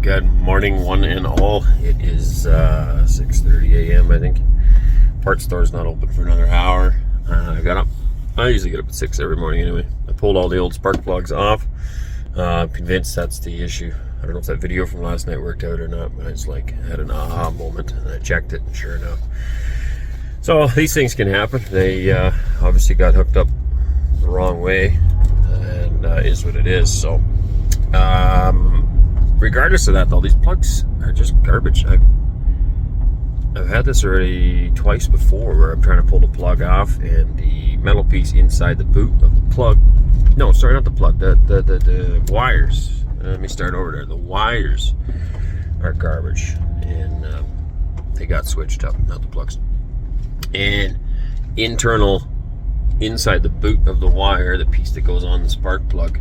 Good morning, one and all. It is 6:30 a.m. I think. Parts store's not open for another hour. I got up. I usually get up at 6 every morning anyway. I pulled all the old spark plugs off. I'm convinced that's the issue. I don't know if that video from last night worked out or not, but I just like had an aha moment and I checked it, and sure enough. So these things can happen. They obviously got hooked up the wrong way, and is what it is. So regardless of that, though, these plugs are just garbage. I've had this already twice before, where I'm trying to pull the plug off, and the metal piece inside the boot of the plug. No, sorry, not the plug. The wires. Let me start over there. The wires are garbage, and they got switched up, not the plugs. And inside the boot of the wire, the piece that goes on the spark plug,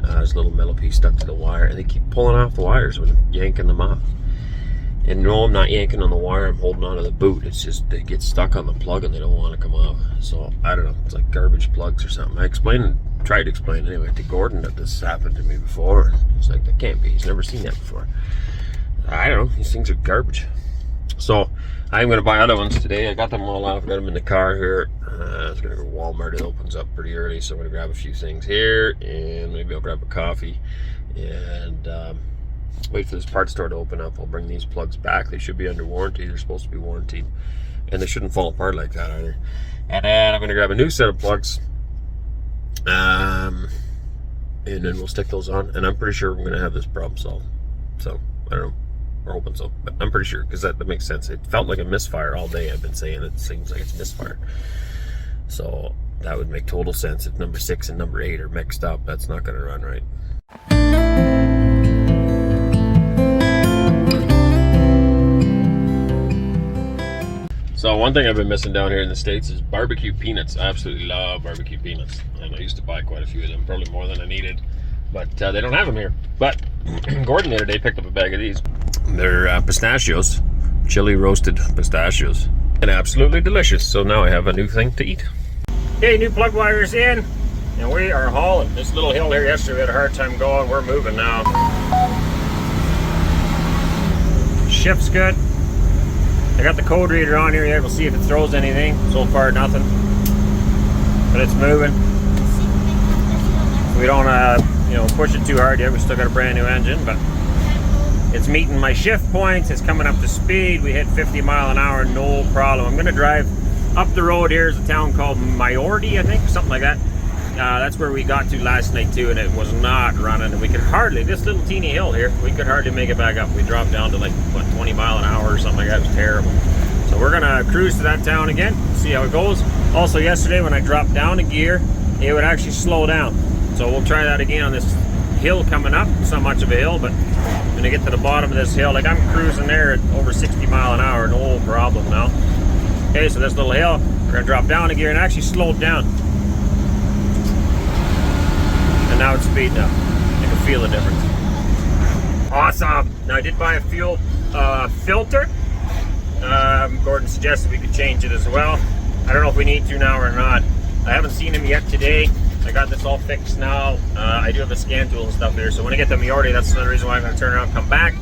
there's a little metal piece stuck to the wire, and they keep pulling off the wires when I'm yanking them off. And no, I'm not yanking on the wire, I'm holding onto the boot. It's just they get stuck on the plug and they don't want to come off. So I don't know, it's like garbage plugs or something. I tried to explain anyway to Gordon that this happened to me before. He's like, that can't be, he's never seen that before. I don't know, these things are garbage. So I'm going to buy other ones today. I got them all off, got them in the car here. I was going to go to Walmart. It opens up pretty early, so I'm going to grab a few things here, and maybe I'll grab a coffee and wait for this parts store to open up. I'll bring these plugs back. They should be under warranty. They're supposed to be warranted, and they shouldn't fall apart like that either. And then I'm going to grab a new set of plugs, and then we'll stick those on, and I'm pretty sure we're going to have this problem solved. So I don't know. We're hoping so, but I'm pretty sure, because that makes sense. It felt like a misfire all day. I've been saying it seems like it's misfire. So that would make total sense. If number 6 and number 8 are mixed up, that's not going to run right. So one thing I've been missing down here in the States is BBQ Peanuts. I absolutely love BBQ Peanuts, and I used to buy quite a few of them, probably more than I needed, but they don't have them here. But Gordon the other day picked up a bag of these. They're pistachios, chili roasted pistachios, and absolutely delicious. So now I have a new thing to eat. Okay, new plug wires in, and we are hauling. This little hill here yesterday we had a hard time going. We're moving now. Shift's good. I got the code reader on here yet. We'll see if it throws anything. So far, nothing, but it's moving. We don't push it too hard yet. We still got a brand new engine, but it's meeting my shift points. It's coming up to speed. We hit 50 mile an hour, no problem. I'm gonna drive up the road. Here's a town called Mayordi, I think, something like that. That's where we got to last night too, and it was not running, and we could hardly, this little teeny hill here, we could hardly make it back up. We dropped down to like, what, 20 mile an hour or something like that. It was terrible. So we're gonna cruise to that town again, see how it goes. Also yesterday when I dropped down a gear, it would actually slow down. So we'll try that again on this hill coming up. It's not much of a hill, but I'm gonna get to the bottom of this hill. Like, I'm cruising there at over 60 mile an hour, no problem now. Okay, so this little hill, we're gonna drop down a gear and actually slow it down. And now it's speed now. I can feel the difference. Awesome. Now I did buy a fuel filter. Gordon suggested we could change it as well. I don't know if we need to now or not. I haven't seen him yet today. I got this all fixed now. I do have a scan tool and stuff here, so when I get to Mayordi, that's another reason why I'm going to turn around and come back.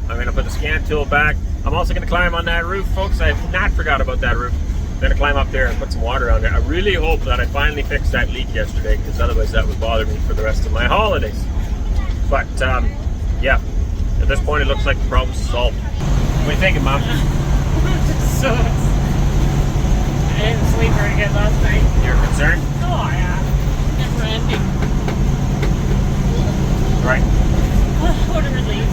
I'm going to put the scan tool back. I'm also going to climb on that roof, folks. I have not forgot about that roof. I'm going to climb up there and put some water on there. I really hope that I finally fixed that leak yesterday, because otherwise that would bother me for the rest of my holidays. But yeah, at this point it looks like the problem's solved. What are you thinking, Mom? So I didn't sleep very good last night. You're concerned? Oh yeah. Never ending. Right. What a relief.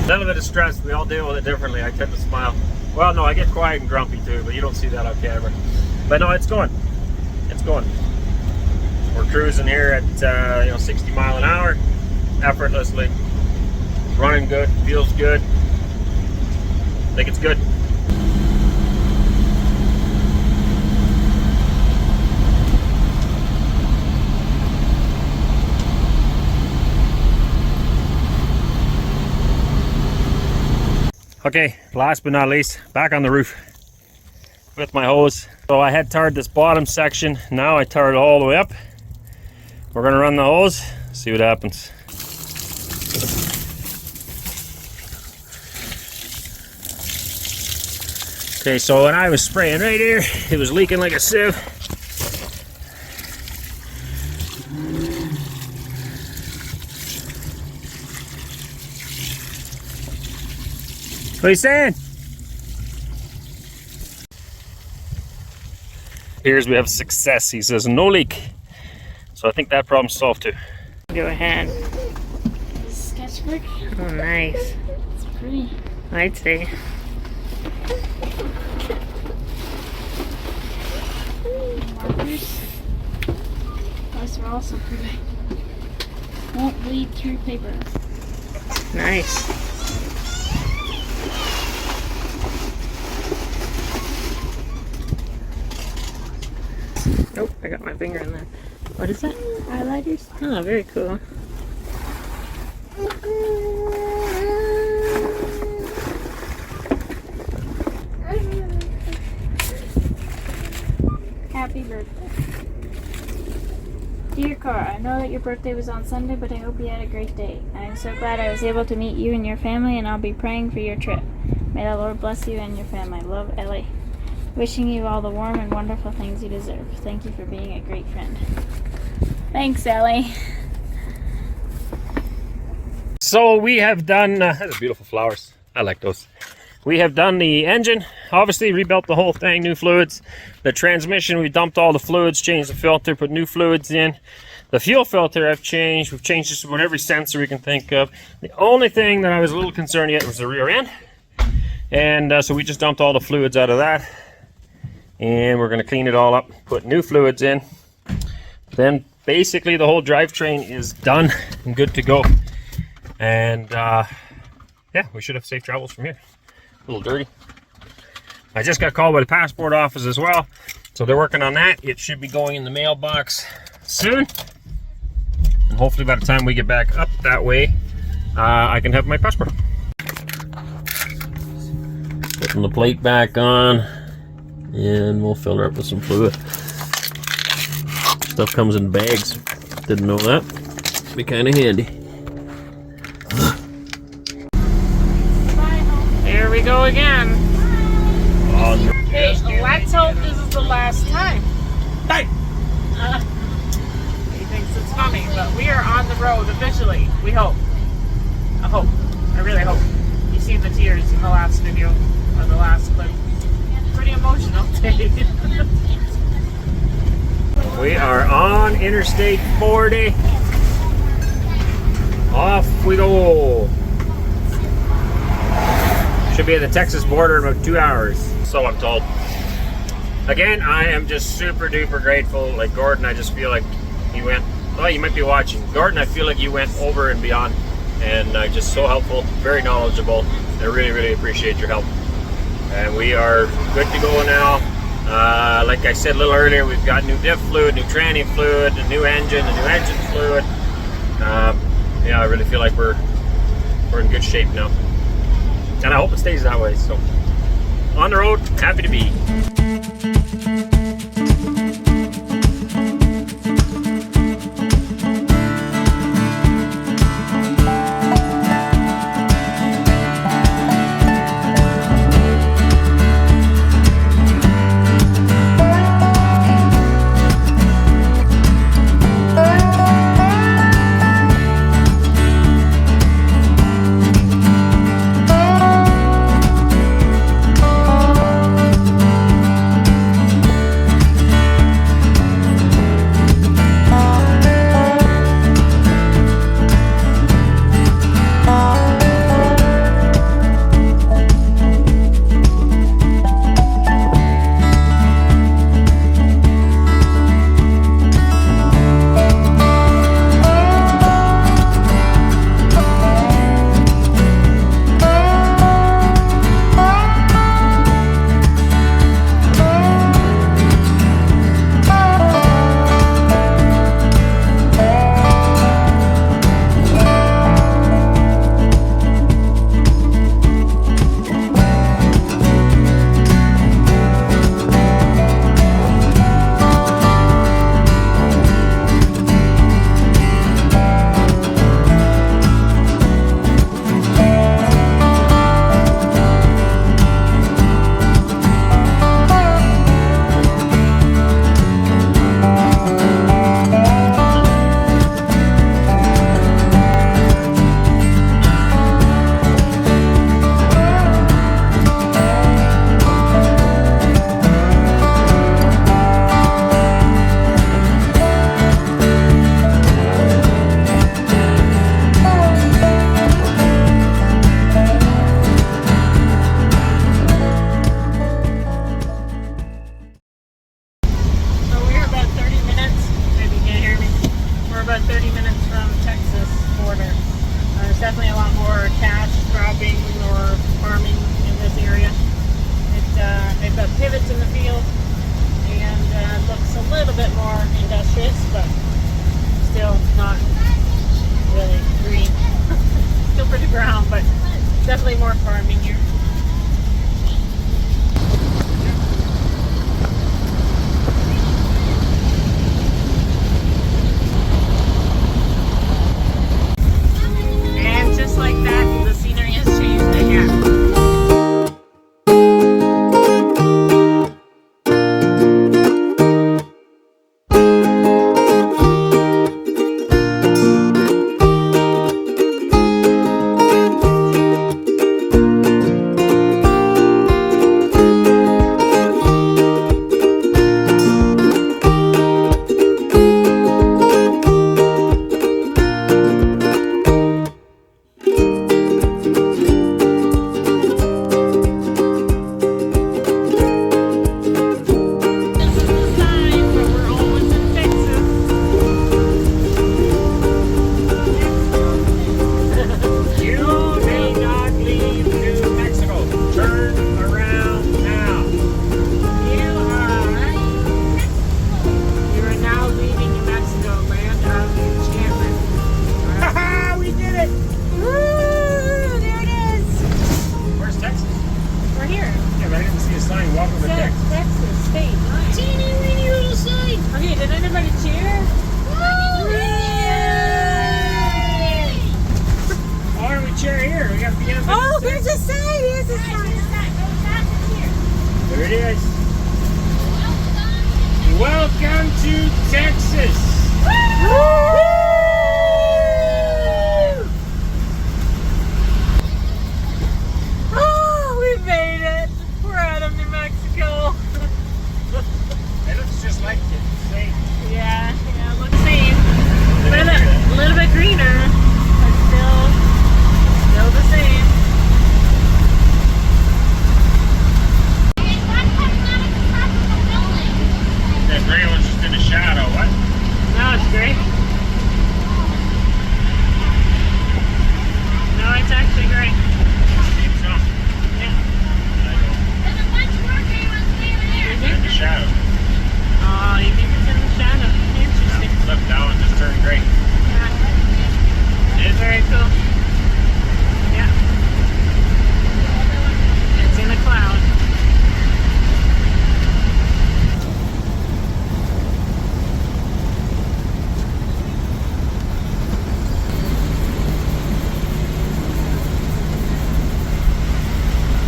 A little bit of stress. We all deal with it differently. I tend to smile. Well, no, I get quiet and grumpy too, but you don't see that on camera. But no, it's going. It's going. We're cruising here at 60 mile an hour, effortlessly. Running good, feels good. I think it's good. Okay, last but not least, back on the roof with my hose. So I had tarred this bottom section. Now I tar it all the way up. We're gonna run the hose, see what happens. Okay, so when I was spraying right here, it was leaking like a sieve. What are you saying? Here's we have success. He says no leak. So I think that problem's solved too. Go ahead. Sketchbook. Oh, nice. It's pretty. I'd say. Markers. Those are also pretty. Won't bleed through paper. Nice. Nope, I got my finger in there. What is that? Highlighters. Oh, very cool. Happy birthday. Dear Cora, I know that your birthday was on Sunday, but I hope you had a great day. I am so glad I was able to meet you and your family, and I'll be praying for your trip. May the Lord bless you and your family. Love, Ellie. Wishing you all the warm and wonderful things you deserve. Thank you for being a great friend. Thanks, Ellie. So we have done, those are beautiful flowers. I like those. We have done the engine, obviously rebuilt the whole thing, new fluids. The transmission, we dumped all the fluids, changed the filter, put new fluids in. The fuel filter I've changed. We've changed just about every sensor we can think of. The only thing that I was a little concerned yet was the rear end. And so we just dumped all the fluids out of that. And we're going to clean it all up, put new fluids in. Then basically the whole drivetrain is done and good to go. And yeah, we should have safe travels from here. A little dirty. I just got called by the passport office as well, so they're working on that. It should be going in the mailbox soon, and hopefully by the time we get back up that way, I can have my passport. Putting the plate back on, and we'll fill her up with some fluid. Stuff comes in bags. Didn't know that. Be kind of handy. Here we go again. Hey, Hey, let's hope this is the last time. Hey! He thinks it's funny, but we are on the road officially. We hope. I hope. I really hope. You see the tears in the last video, or the last clip. Pretty emotional day. We are on Interstate 40. Off we go. Should be at the Texas border in about 2 hours, so I'm told. Again, I am just super duper grateful. Like Gordon, I just feel like he went, well, you might be watching. Gordon, I feel like you went over and beyond, and just so helpful, very knowledgeable. I really, really appreciate your help. And we are good to go now. Like I said a little earlier, we've got new diff fluid, new tranny fluid, a new engine, a new engine fluid. Yeah, I really feel like we're in good shape now. And I hope it stays that way. So, on the road, happy to be. definitely a lot more cash cropping or farming in this area. They've got pivots in the field, and looks a little bit more industrious, but still not really green. Still pretty brown, but definitely more farming here. And just like that, the scenery has changed again. Texas state line. Teeny weeny little sign. Okay, did anybody cheer? Why don't we cheer here? We got to be on the Oh, there's a sign. Here's a sign. There it is. Welcome to Texas. Oh, we made it. We're out of New Mexico. It looks just like the same. Yeah, it looks same. A little bit greener, but still the same. That gray one's just in the shadow. What? No, it's great. No, it's actually great. Seems so. Yeah. In the shadow. Oh, you think it's in the shadow? Interesting. Look, that one just turned gray. Yeah. It's Very cool. Yeah. It's in a cloud.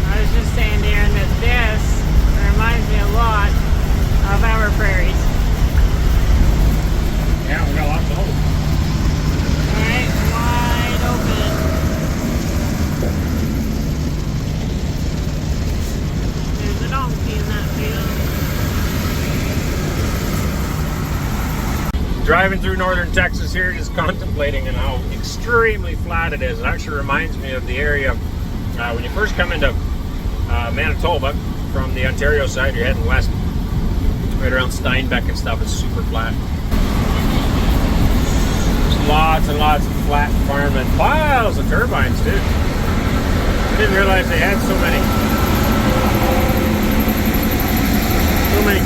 I was just saying, Darren, that this reminds me a lot of our prairies. Yeah, we got lots of holes. Alright, wide open. There's a donkey in that field. Driving through northern Texas here, just contemplating on how extremely flat it is. It actually reminds me of the area when you first come into Manitoba from the Ontario side. You're heading west, right around Steinbeck and stuff. It's super flat. There's lots and lots of flat farmland, piles of turbines too. I didn't realize they had so many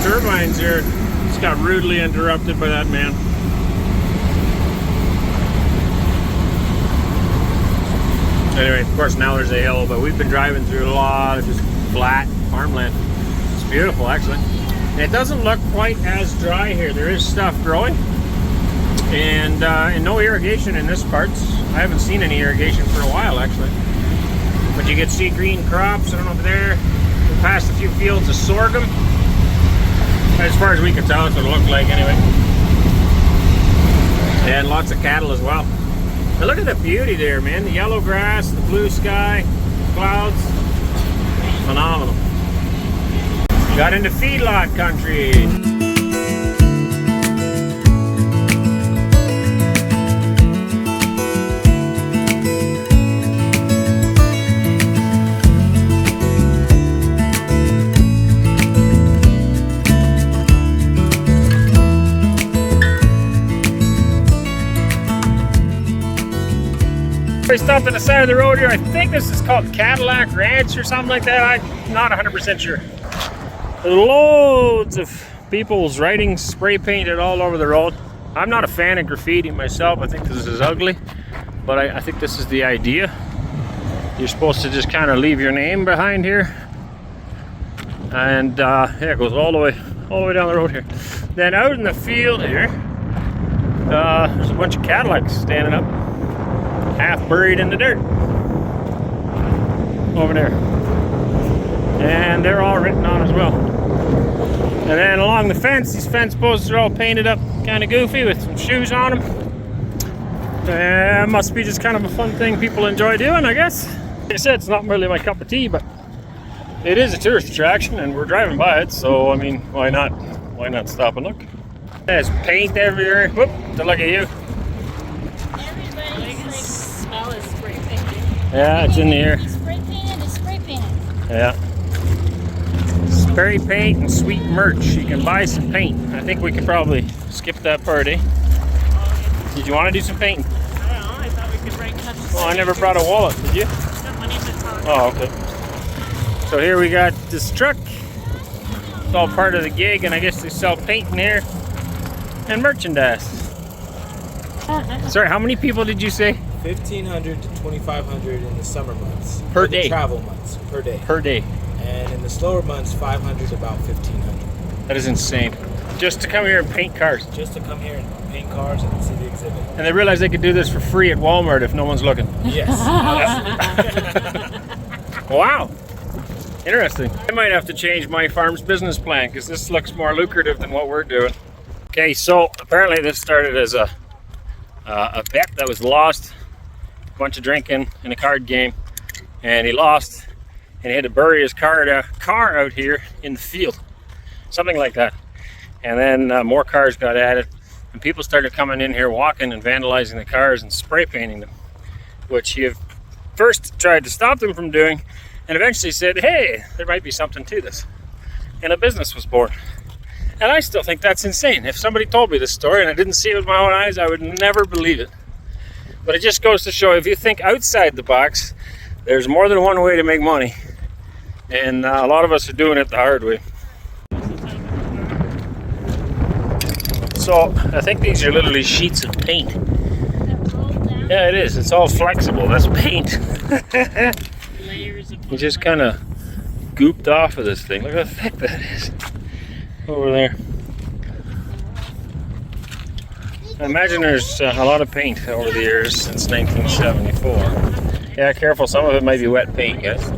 turbines here. Just got rudely interrupted by that man. Anyway, of course now there's a hill, but we've been driving through a lot of just flat farmland. It's beautiful, actually. And it doesn't look quite as dry here. There is stuff growing, and no irrigation in this part. I haven't seen any irrigation for a while, actually. But you can see green crops. I don't know if there. We passed a few fields of sorghum. As far as we can tell, that's what it looked like anyway. And lots of cattle as well. Now look at the beauty there, man. The yellow grass, the blue sky, clouds. Phenomenal. Got into feedlot country. We stopped on the side of the road here. I think this is called Cadillac Ranch or something like that. I'm not 100% sure. Loads of people's writing spray painted all over the road. I'm not a fan of graffiti myself. I think this is ugly, but I think this is the idea. You're supposed to just kind of leave your name behind here, and yeah, it goes all the way down the road here. Then out in the field here, there's a bunch of Cadillacs standing up, half buried in the dirt over there, and they're all written on as well. And then along the fence, these fence posts are all painted up kind of goofy with some shoes on them. Must be just kind of a fun thing people enjoy doing, I guess. Like I said, it's not really my cup of tea, but it is a tourist attraction and we're driving by it, so I mean, why not stop and look? There's paint everywhere. Whoop, to look at you. Everybody's smell is spray painted. Yeah, it's in the air. Spray painted is spray painted. Yeah. Spray paint and sweet merch. You can buy some paint. I think we could probably skip that part, eh? Did you want to do some painting? I don't know. I thought we could write cuts. Well, I never brought a wallet, did you? Got money in my pocket. Oh, okay. So here we got this truck. It's all part of the gig, and I guess they sell paint in here and merchandise. Sorry, how many people did you say? 1,500 to 2,500 in the summer months. Per The day? Travel months, per day. Per day. And in the slower months, 500 to about 1,500. That is insane. Just to come here and paint cars. Just to come here and paint cars and see the exhibit. And they realized they could do this for free at Walmart if no one's looking. Yes. Wow. Interesting. I might have to change my farm's business plan because this looks more lucrative than what we're doing. Okay, so apparently this started as a bet that was lost. A bunch of drinking in a card game, and he lost, and he had to bury his car out here in the field, something like that. And then more cars got added, and people started coming in here walking and vandalizing the cars and spray painting them, which he first tried to stop them from doing, and eventually said, hey, there might be something to this, and a business was born. And I still think that's insane. If somebody told me this story and I didn't see it with my own eyes, I would never believe it. But it just goes to show, if you think outside the box, there's more than one way to make money. And a lot of us are doing it the hard way. So I think these are literally sheets of paint. Yeah, it is. It's all flexible. That's paint. Layers of You just kind of gooped off of this thing. Look how thick that is. Over there. I imagine there's a lot of paint over the years since 1974. Yeah, careful. Some of it might be wet paint, guys.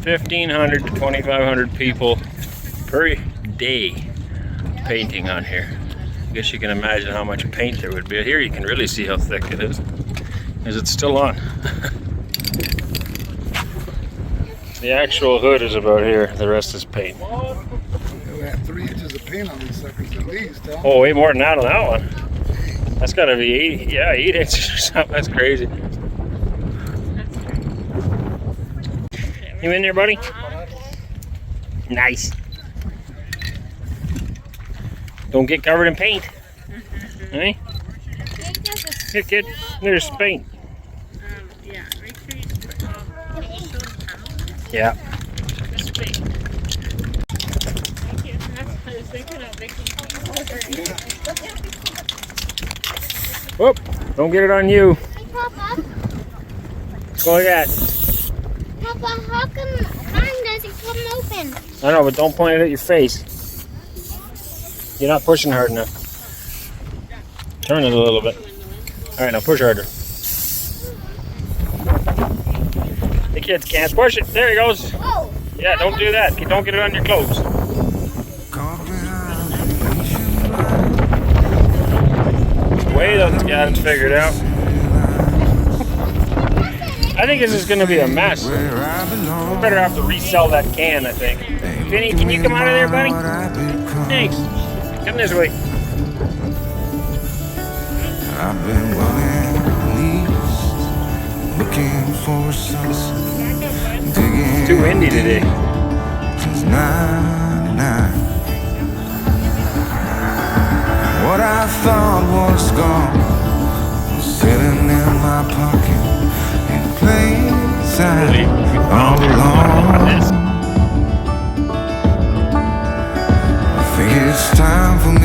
$1,500 to 2,500 people per day painting on here. I guess you can imagine how much paint there would be. Here you can really see how thick it is. Is it still on? The actual hood is about here. The rest is paint. We have 3 inches of paint on these suckers at least, huh? Oh, way more than that on that one. That's got to be 8 inches or something. That's crazy. You in there, buddy? Nice. Don't get covered in paint. Hey? Here, kid. There's paint. yeah, make sure you show the panel. Yeah. This big. Thank you. That's what I was thinking of making. Whoop. Don't get it on you. Hey, Papa. Go like that. Papa, how come mine doesn't come open? I know, but don't point it at your face. You're not pushing hard enough. Turn it a little bit. All right, now push harder. The kids can't push it. There he goes. Oh. Yeah, don't do that. Don't get it on your clothes. Way those guys figured out. I think this is going to be a mess. We better have to resell that can, I think. Vinny, can you come out of there, buddy? Thanks. Come this way. I've been running east, looking for something, digging. It's too windy today. Since 99. what I thought was gone was sitting in my pocket in plain sight all along. I think it's time for me